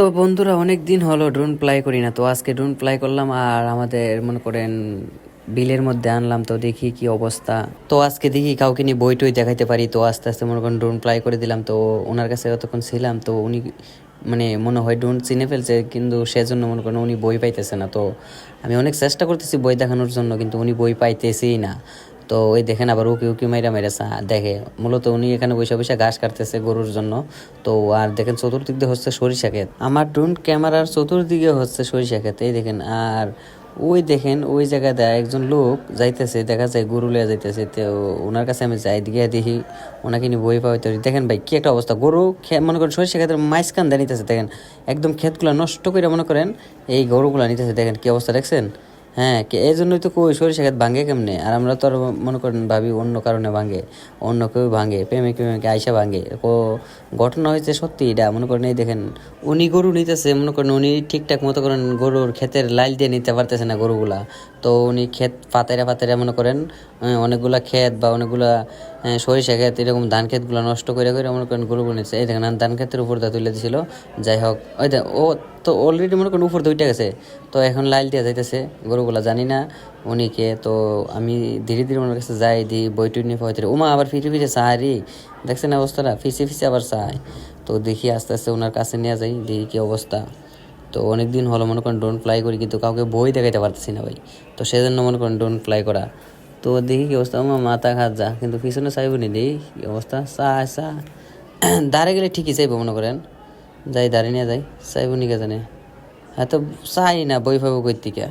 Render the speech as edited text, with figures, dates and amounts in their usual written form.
তো বন্ধুরা অনেক দিন হলো ড্রোন ফ্লাই করি না, তো আজকে ড্রোন ফ্লাই করলাম আর আমাদের মনে করেন বিলের মধ্যে আনলাম। তো দেখি কি অবস্থা। তো আজকে দেখি কাউকে নিয়ে বই টই দেখাইতে পারি। তো আস্তে আস্তে মনে করেন ড্রোন ফ্লাই করে দিলাম। তো ওনার কাছে অতক্ষণ ছিলাম, তো উনি মানে মনে হয় ড্রোন চিনে ফেলছে, কিন্তু সেজন্য মনে করেন উনি বই পাইতেছে না। তো আমি অনেক চেষ্টা করতেছি বই দেখানোর জন্য, কিন্তু উনি বই পাইতেছেই না। তো ওই দেখেন আবার উকি উকি মাইরা মাইরা দেখে। মূলত উনি এখানে বসে বসে ঘাস কাটতেছে গরুর জন্য। তো আর দেখেন চতুর্দিক দিয়ে হচ্ছে সরিষা ক্ষেত, আমার ড্রোন ক্যামেরার চতুর্দিকে হচ্ছে সরিষা ক্ষেত, এই দেখেন। আর ওই দেখেন ওই জায়গায় দেয় একজন লোক যাইতেছে, দেখা যায় গরু লিয়া যাইতেছে। তো ওনার কাছে আমি যাই, দিকে দেখি ওনাকে নিয়ে বই পাওয়াইতে পারি। দেখেন ভাই কি একটা অবস্থা, গরু মনে করেন সরিষা ক্ষেতের মাঝখান দিয়ে নিতেছে। দেখেন একদম ক্ষেতগুলো নষ্ট করে মনে করেন এই গরুগুলো নিতেছে। দেখেন কি অবস্থা দেখছেন। হ্যাঁ, এই জন্যই তো কই সরিষা ক্ষেত ভাঙে কেমনে। আর আমরা তো আর মনে করেন ভাবি অন্য কারণে ভাঙে, অন্য কেউ ভাঙে, প্রেমিক প্রেমিক আইসা ভাঙে। ঘটনা হয়েছে সত্যি এটা। মনে করেন এই দেখেন উনি গরু নিতেছে, মনে করেন উনি ঠিকঠাক মতো করেন গরুর ক্ষেতের লাইল দিয়ে নিতে পারতেছে না গরুগুলা। তো উনি ক্ষেত পাতাইরা পাতাইরা মনে করেন অনেকগুলা ক্ষেত বা অনেকগুলা সরিষা ক্ষেত এরকম ধান ক্ষেতগুলো নষ্ট করে করে মনে করেন গরুগুলো নিচ্ছে। এই দেখেন ধান ক্ষেতের উপর দিয়ে তুলে দিছিল। যাই হোক, ওই দেখ ও তো অলরেডি মনে করেন উপর দিয়ে উঠে গেছে। তো এখন লাইল দিয়ে যাইতেছে গরুগুলা, জানি না উনি কে। তো আমি ধীরে ধীরে ওনার কাছে যাই, দিই বইটুই নিয়ে পাইতে ওমা আবার ফিরে ফিরে চাহারি। দেখছেন অবস্থাটা, ফিসে ফিসে আবার চায়। তো দেখি আস্তে আস্তে ওনার কাছে নিয়ে যাই, দেখি কি অবস্থা। তো অনেক দিন হলো মনে করেন ড্রোন ফ্লাই করি, কিন্তু কাউকে বই দেখাইতে পারতেছি না ভাই। তো সেজন্য মনে করেন ড্রোন ফ্লাই করা। তো দেখি কি অবস্থা, আমার মাথা খাত যা, কিন্তু পিছনে চাইব নি, দেখি কি অবস্থা। চা দাঁড়ে গেলে ঠিকই চাইবো মনে করেন। যাই দাঁড়িয়ে নিয়ে যাই, চাইব নি কে জানে। হ্যাঁ তো চাই না বই পাবো কই থেকে।